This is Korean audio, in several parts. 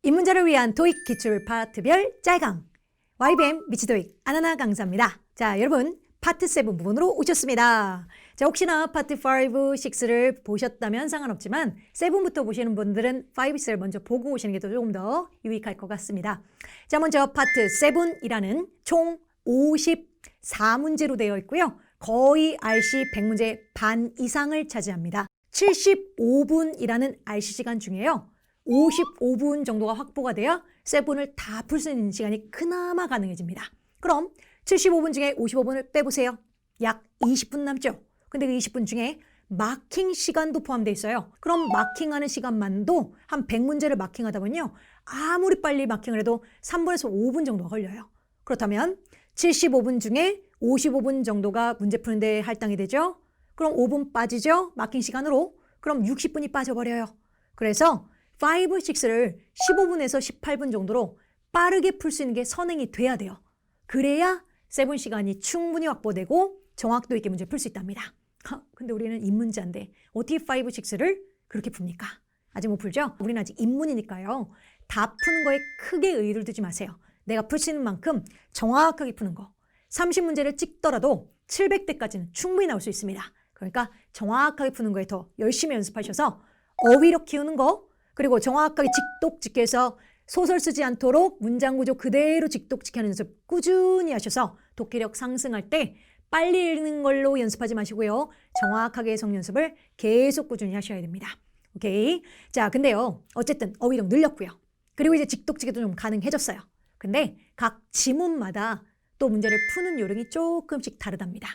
입문자를 위한 토익 기출 파트별 짤강 YBM 미치토익 아나나 강사입니다. 자, 여러분 파트 7 부분으로 오셨습니다. 자, 혹시나 파트 5, 6를 보셨다면 상관없지만 7부터 보시는 분들은 5, 6를 먼저 보고 오시는 게 조금 더 유익할 것 같습니다. 자, 먼저 파트 7이라는 총 54문제로 되어 있고요. 거의 RC 100문제 반 이상을 차지합니다. 75분이라는 RC 시간 중에요. 55분 정도가 확보가 돼야 7을 다 풀 수 있는 시간이 그나마 가능해집니다. 그럼 75분 중에 55분을 빼보세요. 약 20분 남죠? 근데 그 20분 중에 마킹 시간도 포함되어 있어요. 그럼 마킹하는 시간만도 한 100문제를 마킹하다 보면요. 아무리 빨리 마킹을 해도 3분에서 5분 정도가 걸려요. 그렇다면 75분 중에 55분 정도가 문제 푸는데 할당이 되죠? 그럼 5분 빠지죠? 마킹 시간으로. 그럼 60분이 빠져버려요. 그래서 5, 6를 15분에서 18분 정도로 빠르게 풀 수 있는 게 선행이 돼야 돼요. 그래야 7 시간이 충분히 확보되고 정확도 있게 문제 풀 수 있답니다. 근데 우리는 입문자인데 어떻게 5, 6를 그렇게 풉니까? 아직 못 풀죠? 우리는 아직 입문이니까요. 다 푸는 거에 크게 의의를 두지 마세요. 내가 풀 수 있는 만큼 정확하게 푸는 거. 30문제를 찍더라도 700대까지는 충분히 나올 수 있습니다. 그러니까 정확하게 푸는 거에 더 열심히 연습하셔서 어휘력 키우는 거, 그리고 정확하게 직독직해서 소설 쓰지 않도록 문장 구조 그대로 직독직하는 연습 꾸준히 하셔서 독해력 상승할 때 빨리 읽는 걸로 연습하지 마시고요. 정확하게 해석 연습을 계속 꾸준히 하셔야 됩니다. 오케이. 자, 근데요. 어쨌든 어휘력 늘렸고요. 그리고 이제 직독직해도 좀 가능해졌어요. 근데 각 지문마다 또 문제를 푸는 요령이 조금씩 다르답니다.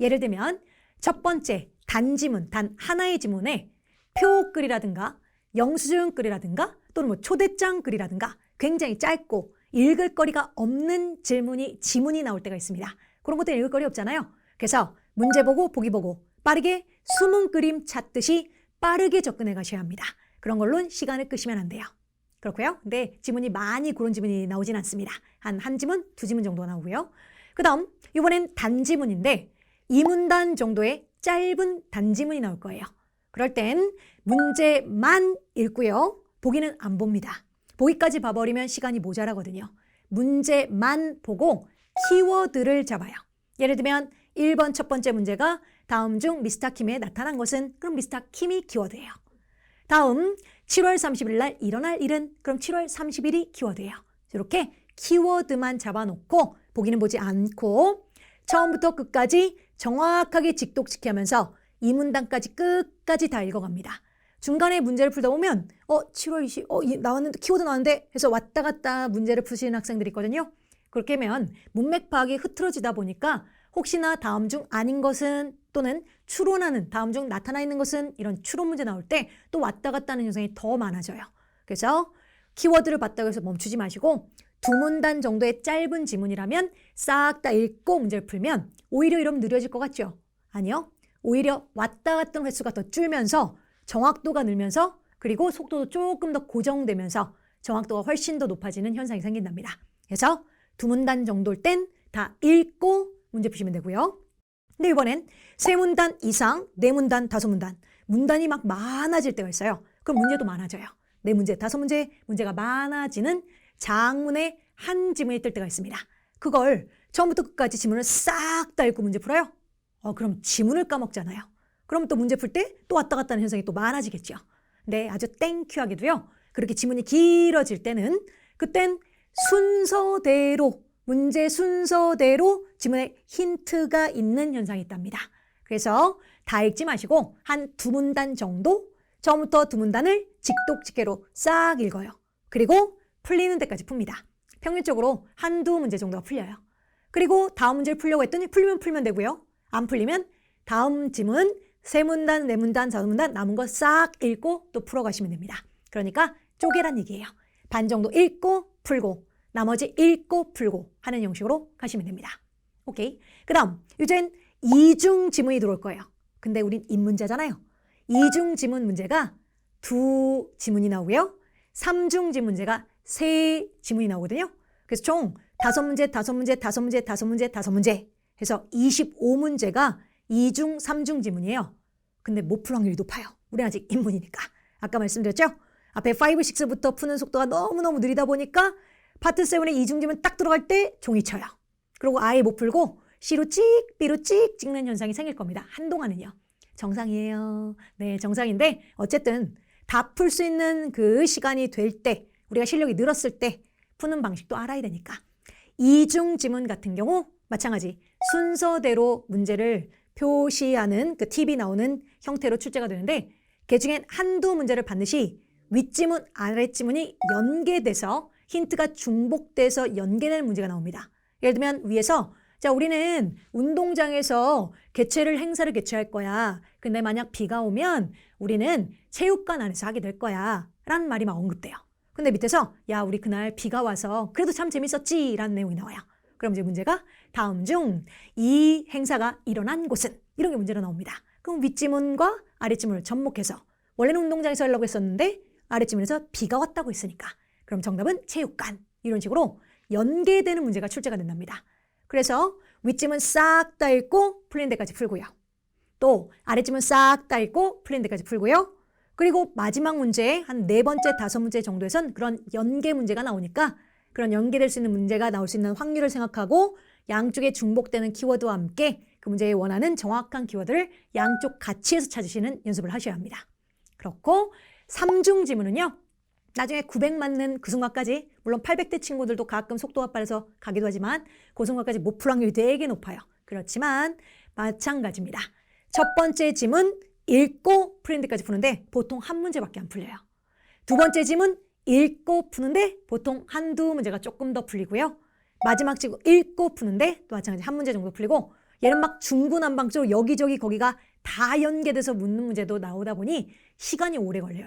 예를 들면 첫 번째 단지문, 단 하나의 지문에 표글이라든가 영수증 글이라든가 또는 초대장 글이라든가 굉장히 짧고 읽을 거리가 없는 지문이 나올 때가 있습니다. 그런 것들 읽을 거리 없잖아요. 그래서 문제 보고 보기 보고 빠르게 숨은 그림 찾듯이 빠르게 접근해 가셔야 합니다. 그런 걸로는 시간을 끄시면 안 돼요. 그렇고요. 근데 지문이 많이 그런 지문이 나오진 않습니다. 한 지문, 두 지문 정도 나오고요. 그 다음 이번엔 단지문인데 2문단 정도의 짧은 단지문이 나올 거예요. 그럴 땐 문제만 읽고요. 보기는 안 봅니다. 보기까지 봐버리면 시간이 모자라거든요. 문제만 보고 키워드를 잡아요. 예를 들면 1번 첫 번째 문제가 다음 중 미스터 킴에 나타난 것은? 그럼 미스터 킴이 키워드예요. 다음 7월 30일 날 일어날 일은? 그럼 7월 30일이 키워드예요. 이렇게 키워드만 잡아놓고 보기는 보지 않고 처음부터 끝까지 정확하게 직독직하면서 이 문단까지 끝까지 다 읽어갑니다. 중간에 문제를 풀다 보면 7월 20, 나왔는데 키워드 나왔는데 해서 왔다 갔다 문제를 푸시는 학생들이 있거든요. 그렇게 하면 문맥 파악이 흐트러지다 보니까 혹시나 다음 중 아닌 것은 또는 추론하는 다음 중 나타나 있는 것은 이런 추론 문제 나올 때 또 왔다 갔다 하는 현상이 더 많아져요. 그래서 키워드를 봤다고 해서 멈추지 마시고 두 문단 정도의 짧은 지문이라면 싹 다 읽고 문제를 풀면 오히려 이러면 느려질 것 같죠? 아니요. 오히려 왔다 갔다 하는 횟수가 더 줄면서 정확도가 늘면서 그리고 속도도 조금 더 고정되면서 정확도가 훨씬 더 높아지는 현상이 생긴답니다. 그래서 두 문단 정도일 땐 다 읽고 문제 푸시면 되고요. 근데 이번엔 세 문단 이상, 네 문단, 다섯 문단, 문단이 막 많아질 때가 있어요. 그럼 문제도 많아져요. 네 문제, 다섯 문제, 문제가 많아지는 장문의 한 지문이 뜰 때가 있습니다. 그걸 처음부터 끝까지 지문을 싹 다 읽고 문제 풀어요? 그럼 지문을 까먹잖아요. 그럼 또 문제 풀 때 또 왔다 갔다 하는 현상이 또 많아지겠죠. 근데 아주 땡큐하게도요. 그렇게 지문이 길어질 때는 그땐 순서대로 문제 순서대로 지문에 힌트가 있는 현상이 있답니다. 그래서 다 읽지 마시고 한 두 문단 정도 처음부터 두 문단을 직독직해로 싹 읽어요. 그리고 풀리는 데까지 풉니다. 평균적으로 한두 문제 정도가 풀려요. 그리고 다음 문제를 풀려고 했더니 풀면 되고요. 안 풀리면 다음 지문 세 문단, 네 문단, 다섯 문단 남은 거 싹 읽고 또 풀어가시면 됩니다. 그러니까 쪼개란 얘기예요. 반 정도 읽고 풀고 나머지 읽고 풀고 하는 형식으로 가시면 됩니다. 오케이. 그 다음 이젠 이중 지문이 들어올 거예요. 근데 우린 입문자잖아요. 이중 지문 문제가 두 지문이 나오고요. 삼중 지문 문제가 세 지문이 나오거든요. 그래서 총 다섯 문제 해서 25문제가 2중, 3중 지문이에요. 근데 못 풀 확률이 높아요. 우리 아직 입문이니까. 아까 말씀드렸죠? 앞에 5, 6부터 푸는 속도가 너무너무 느리다 보니까 파트 7의 이중지문 딱 들어갈 때 종이 쳐요. 그리고 아예 못 풀고 C로 찍, B로 찍 찍는 현상이 생길 겁니다. 한동안은요. 정상이에요. 네, 정상인데 어쨌든 다 풀 수 있는 그 시간이 될 때, 우리가 실력이 늘었을 때 푸는 방식도 알아야 되니까. 이중 지문 같은 경우 마찬가지 순서대로 문제를 표시하는 그 팁이 나오는 형태로 출제가 되는데, 그중엔 한두 문제를 반드시 윗지문, 아랫지문이 연계돼서 힌트가 중복돼서 연계되는 문제가 나옵니다. 예를 들면 위에서 자, 우리는 운동장에서 행사를 개최할 거야. 근데 만약 비가 오면 우리는 체육관 안에서 하게 될 거야. 라는 말이 막 언급돼요. 근데 밑에서 야, 우리 그날 비가 와서 그래도 참 재밌었지. 라는 내용이 나와요. 그럼 이제 문제가 다음 중 이 행사가 일어난 곳은, 이런 게 문제로 나옵니다. 그럼 윗지문과 아랫지문을 접목해서 원래는 운동장에서 하려고 했었는데 아랫지문에서 비가 왔다고 했으니까 그럼 정답은 체육관. 이런 식으로 연계되는 문제가 출제가 된답니다. 그래서 윗지문 싹 다 읽고 풀린 데까지 풀고요. 또 아랫지문 싹 다 읽고 풀린 데까지 풀고요. 그리고 마지막 문제 한 4번째, 5문제 정도에선 그런 연계 문제가 나오니까 그런 연계될 수 있는 문제가 나올 수 있는 확률을 생각하고 양쪽에 중복되는 키워드와 함께 그 문제에 원하는 정확한 키워드를 양쪽 같이 해서 찾으시는 연습을 하셔야 합니다. 그렇고 3중 지문은요. 나중에 900 맞는 그 순간까지, 물론 800대 친구들도 가끔 속도가 빨라서 가기도 하지만 그 순간까지 못 풀 확률이 되게 높아요. 그렇지만 마찬가지입니다. 첫 번째 지문 읽고 풀린 데까지 푸는데 보통 한 문제밖에 안 풀려요. 두 번째 지문 읽고 푸는데 보통 한두 문제가 조금 더 풀리고요. 마지막 지문 읽고 푸는데 또 마찬가지 한 문제 정도 풀리고, 얘는 막 중구난방적으로 여기저기 거기가 다 연계돼서 묻는 문제도 나오다 보니 시간이 오래 걸려요.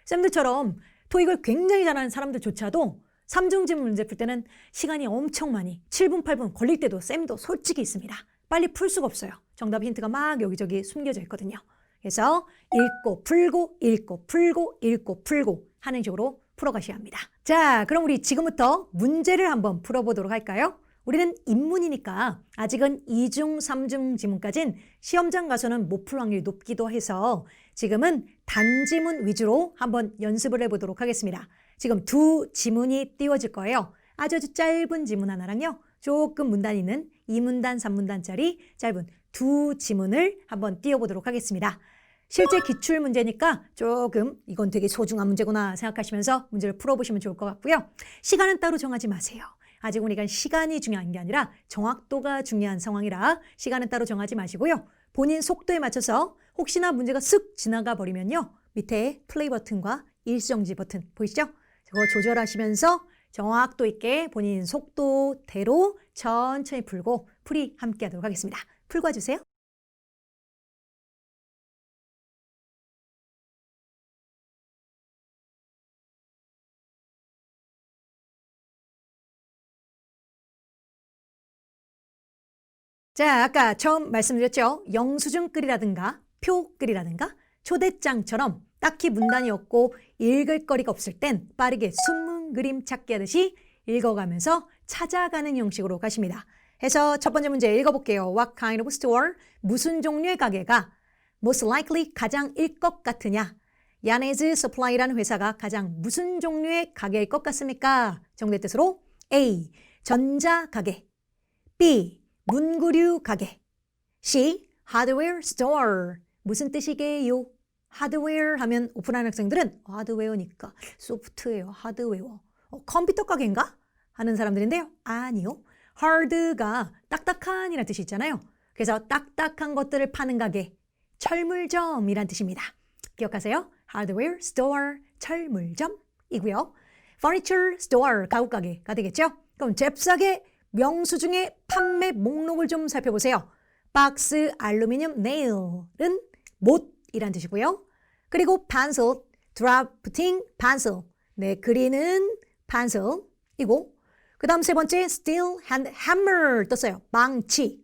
쌤들처럼 토익을 굉장히 잘하는 사람들조차도 3중 지문 문제 풀 때는 시간이 엄청 많이 7분, 8분 걸릴 때도 쌤도 솔직히 있습니다. 빨리 풀 수가 없어요. 정답 힌트가 막 여기저기 숨겨져 있거든요. 그래서 읽고 풀고 읽고 풀고 읽고 풀고 하는 식으로 풀어가셔야 합니다. 자, 그럼 우리 지금부터 문제를 한번 풀어보도록 할까요? 우리는 입문이니까 아직은 2중, 3중 지문까지는 시험장 가서는 못 풀 확률이 높기도 해서 지금은 단지문 위주로 한번 연습을 해보도록 하겠습니다. 지금 두 지문이 띄워질 거예요. 아주 짧은 지문 하나랑요. 조금 문단 있는 2문단, 3문단짜리 짧은 두 지문을 한번 띄워보도록 하겠습니다. 실제 기출문제니까 조금 이건 되게 소중한 문제구나 생각하시면서 문제를 풀어보시면 좋을 것 같고요. 시간은 따로 정하지 마세요. 아직 우리가 시간이 중요한 게 아니라 정확도가 중요한 상황이라 시간은 따로 정하지 마시고요. 본인 속도에 맞춰서 혹시나 문제가 쓱 지나가 버리면요. 밑에 플레이 버튼과 일정지 버튼 보이시죠? 그거 조절하시면서 정확도 있게 본인 속도대로 천천히 풀고 풀이 함께 하도록 하겠습니다. 풀고 와주세요. 자, 아까 처음 말씀드렸죠. 영수증글이라든가 표글이라든가 초대장처럼 딱히 문단이 없고 읽을 거리가 없을 땐 빠르게 숨은 그림 찾기 하듯이 읽어가면서 찾아가는 형식으로 가십니다. 해서 첫 번째 문제 읽어볼게요. What kind of store? 무슨 종류의 가게가 most likely 가장일 것 같으냐? 야네즈 서플라이라는 회사가 가장 무슨 종류의 가게일 것 같습니까? 정도의 뜻으로 A. 전자가게, B. 문구류 가게, C. hardware store. 무슨 뜻이게요? 하드웨어 하면 오픈하는 학생들은 하드웨어니까 소프트웨어, 하드웨어. 컴퓨터 가게인가? 하는 사람들인데요. 아니요. hard가 딱딱한이라는 뜻이 있잖아요. 그래서 딱딱한 것들을 파는 가게, 철물점이란 뜻입니다. 기억하세요. hardware store, 철물점이고요. furniture store, 가구 가게가 되겠죠. 그럼 잽싸게 명수 중에 판매 목록을 좀 살펴보세요. 박스, 알루미늄, 네일은 못이란 뜻이고요. 그리고 pencil, drafting pencil. 네, 그리는 pencil이고, 그 다음 세 번째 steel hand hammer 떴어요. 망치.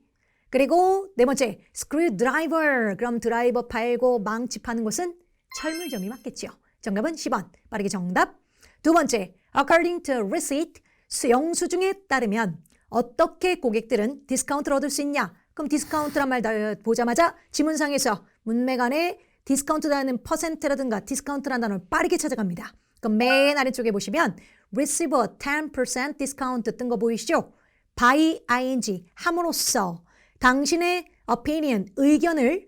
그리고 네 번째 screwdriver. 그럼 드라이버 팔고 망치 파는 곳은 철물점이 맞겠죠. 정답은 10번. 빠르게 정답. 두 번째 according to receipt. 영수증에 따르면 어떻게 고객들은 디스카운트를 얻을 수 있냐? 그럼 디스카운트란 말 보자마자 지문상에서 문맥 안에 디스카운트라는 퍼센트라든가 디스카운트라는 단어를 빠르게 찾아갑니다. 그럼 맨 아래쪽에 보시면 receive a 10% discount 뜬 거 보이시죠? by ing 함으로써 당신의 opinion 의견을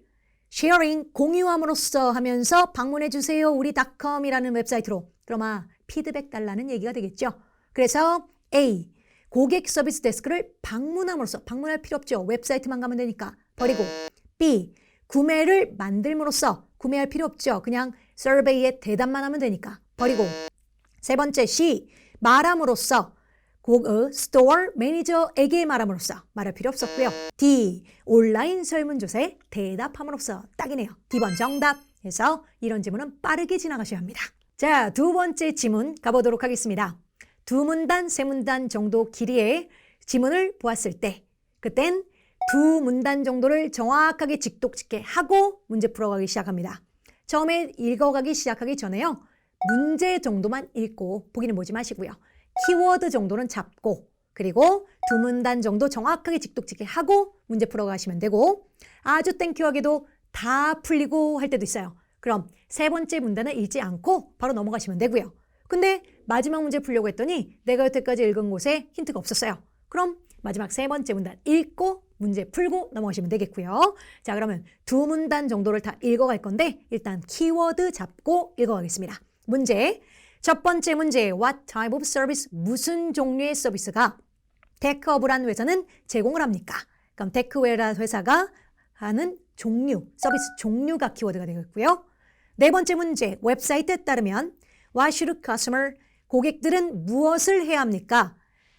sharing 공유함으로써 하면서 방문해 주세요 우리.com이라는 웹사이트로. 그럼 피드백 달라는 얘기가 되겠죠. 그래서 A 고객 서비스 데스크를 방문함으로써 방문할 필요 없죠. 웹사이트만 가면 되니까 버리고. B 구매를 만들므로써 구매할 필요 없죠. 그냥 서베이에 대답만 하면 되니까 버리고. 세 번째 C 말함으로써 스토어 매니저에게 말함으로써 말할 필요 없었고요. D 온라인 설문조사에 대답함으로써 딱이네요. D번 정답 해서 이런 지문은 빠르게 지나가셔야 합니다. 자, 두 번째 지문 가보도록 하겠습니다. 두 문단, 세 문단 정도 길이의 지문을 보았을 때 그땐 두 문단 정도를 정확하게 직독짓게 하고 문제 풀어가기 시작합니다. 처음에 읽어가기 시작하기 전에요. 문제 정도만 읽고 보기는 보지 마시고요. 키워드 정도는 잡고 그리고 두 문단 정도 정확하게 직독짓게 하고 문제 풀어가시면 되고 아주 땡큐하게도 다 풀리고 할 때도 있어요. 그럼 세 번째 문단을 읽지 않고 바로 넘어가시면 되고요. 근데 마지막 문제 풀려고 했더니 내가 여태까지 읽은 곳에 힌트가 없었어요. 그럼 마지막 세 번째 문단 읽고 문제 풀고 넘어가시면 되겠고요. 자, 그러면 두 문단 정도를 다 읽어갈 건데 일단 키워드 잡고 읽어가겠습니다. 문제. 첫 번째 문제. What type of service? 무슨 종류의 서비스가 테크허브라는 회사는 제공을 합니까? 그럼 테크웨어라는 회사가 하는 종류, 서비스 종류가 키워드가 되겠고요. 네 번째 문제. 웹사이트에 따르면 What should customer? 고객들은 무엇을 해야 합니까?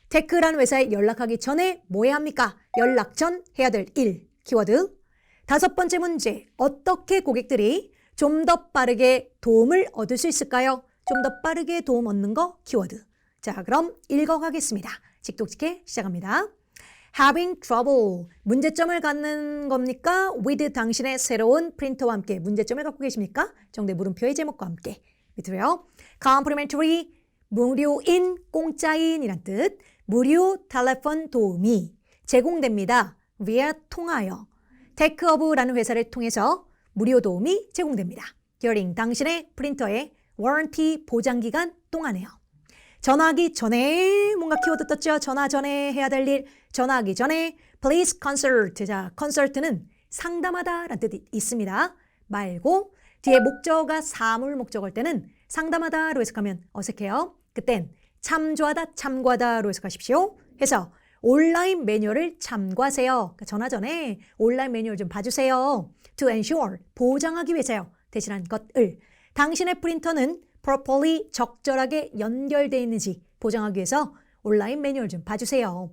테크라는 회사에 연락하기 전에 뭐 해야 합니까? 연락 전 해야 될 일. 키워드. 다섯 번째 문제. 어떻게 고객들이 좀 더 빠르게 도움을 얻을 수 있을까요? 좀 더 빠르게 도움 얻는 거 키워드. 자, 그럼 읽어가겠습니다. 직독직해 시작합니다. Having trouble. 문제점을 갖는 겁니까? With 당신의 새로운 프린터와 함께 문제점을 갖고 계십니까? 정답 물음표의 제목과 함께. 밑으로요. Complimentary. 무료인, 공짜인 이란 뜻. 무료 텔레폰 도움이 제공됩니다. via 통하여. 테크허브라는 회사를 통해서 무료 도움이 제공됩니다. during 당신의 프린터의 warranty 보장기간 동안에요. 전화하기 전에 뭔가 키워드 떴죠? 전화 전에 해야 될 일. 전화하기 전에 please consult. 자, consult는 상담하다 라는 뜻이 있습니다. 말고 뒤에 목적어가 사물 목적어일 때는 상담하다로 해석하면 어색해요. 그땐 참조하다, 참고하다로 해석하십시오. 해서 온라인 매뉴얼을 참고하세요. 그러니까 전화 전에 온라인 매뉴얼 좀 봐주세요. To ensure, 보장하기 위해서요. 대신한 것을. 당신의 프린터는 properly, 적절하게 연결되어 있는지 보장하기 위해서 온라인 매뉴얼 좀 봐주세요.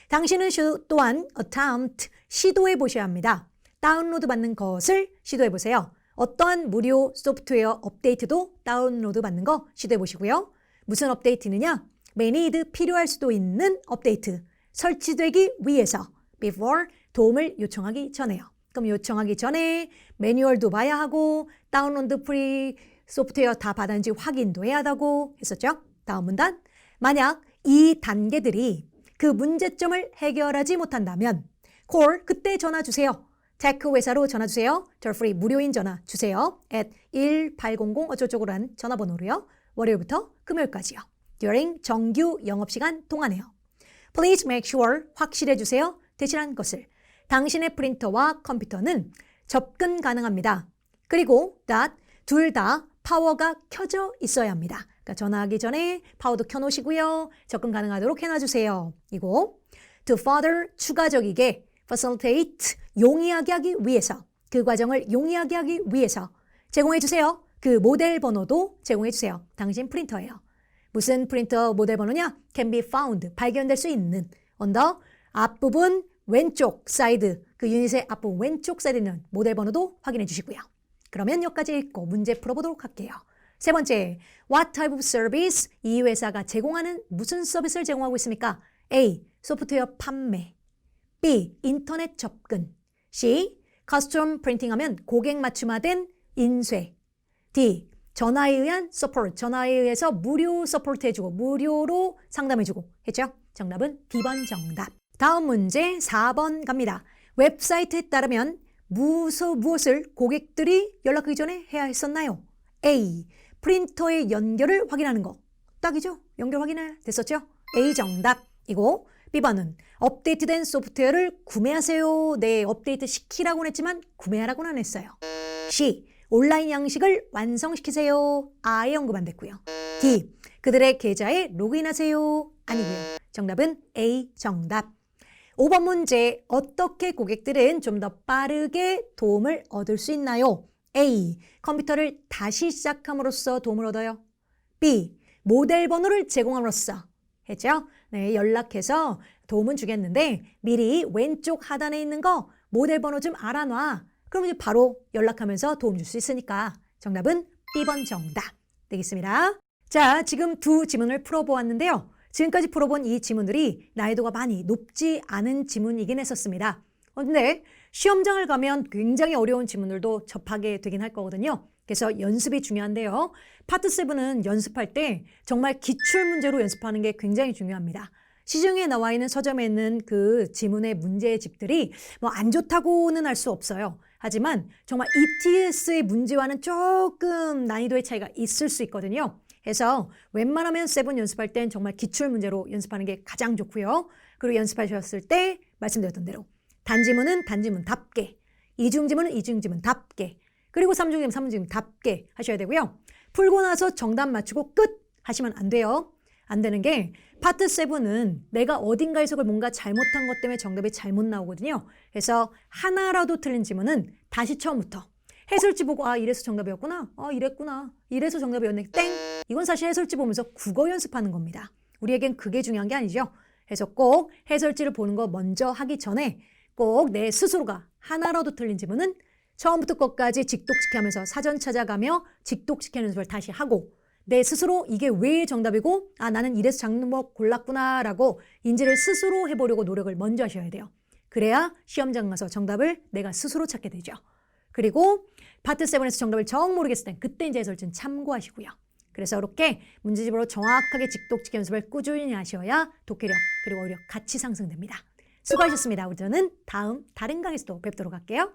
당신은 또한 attempt, 시도해 보셔야 합니다. 다운로드 받는 것을 시도해 보세요. 어떠한 무료 소프트웨어 업데이트도 다운로드 받는 거 시도해 보시고요. 무슨 업데이트느냐? may need, 필요할 수도 있는 업데이트. 설치되기 위해서 before, 도움을 요청하기 전에요. 그럼 요청하기 전에 매뉴얼도 봐야 하고 다운로드 프리 소프트웨어 다 받았는지 확인도 해야 하다고 했었죠. 다음 문단. 만약 이 단계들이 그 문제점을 해결하지 못한다면 call, 그때 전화 주세요. 테크 회사로 전화 주세요. toll free, 무료인 전화 주세요. at 1800 어쩌고저쩌고라는 전화번호로요. 월요일부터 금요일까지요. during 정규 영업시간 동안에요. Please make sure, 확실해 주세요. 대신한 것을. 당신의 프린터와 컴퓨터는 접근 가능합니다. 그리고 둘 다 파워가 켜져 있어야 합니다. 그러니까 전화하기 전에 파워도 켜놓으시고요. 접근 가능하도록 해놔주세요. 이거 to further, 추가적이게 facilitate, 용이하게 하기 위해서, 그 과정을 용이하게 하기 위해서 제공해 주세요. 그 모델 번호도 제공해 주세요. 당신 프린터예요. 무슨 프린터 모델 번호냐? can be found, 발견될 수 있는 언더 앞부분 왼쪽 사이드, 그 유닛의 앞부분 왼쪽 사이드에 있는 모델 번호도 확인해 주시고요. 그러면 여기까지 읽고 문제 풀어보도록 할게요. 세 번째, what type of service? 이 회사가 제공하는 무슨 서비스를 제공하고 있습니까? A. 소프트웨어 판매. B. 인터넷 접근. C. 커스텀 프린팅 하면 고객 맞춤화된 인쇄. D. 전화에 의한 서포트. 전화에 의해서 무료 서포트 해주고 무료로 상담해주고 했죠? 정답은 D번 정답. 다음 문제 4번 갑니다. 웹사이트에 따르면 무엇을 고객들이 연락하기 전에 해야 했었나요? A. 프린터의 연결을 확인하는 거. 딱이죠? 연결 확인해 됐었죠? A 정답이고 B번은 업데이트된 소프트웨어를 구매하세요. 네, 업데이트 시키라고는 했지만 구매하라고는 안 했어요. C. 온라인 양식을 완성시키세요. 아예 언급 안 됐고요. D. 그들의 계좌에 로그인하세요. 아니고요. 정답은 A 정답. 5번 문제, 어떻게 고객들은 좀 더 빠르게 도움을 얻을 수 있나요? A. 컴퓨터를 다시 시작함으로써 도움을 얻어요. B. 모델 번호를 제공함으로써 했죠? 네, 연락해서 도움은 주겠는데 미리 왼쪽 하단에 있는 거 모델 번호 좀 알아놔. 그럼 이제 바로 연락하면서 도움 줄 수 있으니까 정답은 B번 정답 되겠습니다. 자, 지금 두 지문을 풀어보았는데요. 지금까지 풀어본 이 지문들이 난이도가 많이 높지 않은 지문이긴 했었습니다. 근데 시험장을 가면 굉장히 어려운 지문들도 접하게 되긴 할 거거든요. 그래서 연습이 중요한데요. 파트 7은 연습할 때 정말 기출 문제로 연습하는 게 굉장히 중요합니다. 시중에 나와 있는 서점에 있는 그 지문의 문제집들이 뭐 안 좋다고는 할 수 없어요. 하지만 정말 ETS의 문제와는 조금 난이도의 차이가 있을 수 있거든요. 그래서 웬만하면 7 연습할 땐 정말 기출 문제로 연습하는 게 가장 좋고요. 그리고 연습하셨을 때 말씀드렸던 대로 단지문은 단지문답게, 이중지문은 이중지문답게, 그리고 삼중지문 삼중지문답게 하셔야 되고요. 풀고 나서 정답 맞추고 끝 하시면 안 돼요. 안 되는 게 파트 7은 내가 어딘가에서 뭔가 잘못한 것 때문에 정답이 잘못 나오거든요. 그래서 하나라도 틀린 지문은 다시 처음부터 해설지 보고 아 이래서 정답이었구나. 이랬구나. 이래서 정답이었네. 땡. 이건 사실 해설지 보면서 국어 연습하는 겁니다. 우리에겐 그게 중요한 게 아니죠. 그래서 꼭 해설지를 보는 거 먼저 하기 전에 꼭 내 스스로가 하나라도 틀린 지문은 처음부터 끝까지 직독직해 하면서 사전 찾아가며 직독직해 연습을 다시 하고 내 스스로 이게 왜 정답이고 나는 이래서 장목 골랐구나 라고 인지를 스스로 해보려고 노력을 먼저 하셔야 돼요. 그래야 시험장 가서 정답을 내가 스스로 찾게 되죠. 그리고 파트 7에서 정답을 정 모르겠을 땐 그때 이제 해설지는 참고하시고요. 그래서 이렇게 문제집으로 정확하게 직독직해 연습을 꾸준히 하셔야 독해력 그리고 어휘력 같이 상승됩니다. 수고하셨습니다. 우리 저는 다음 다른 강의에서 또 뵙도록 할게요.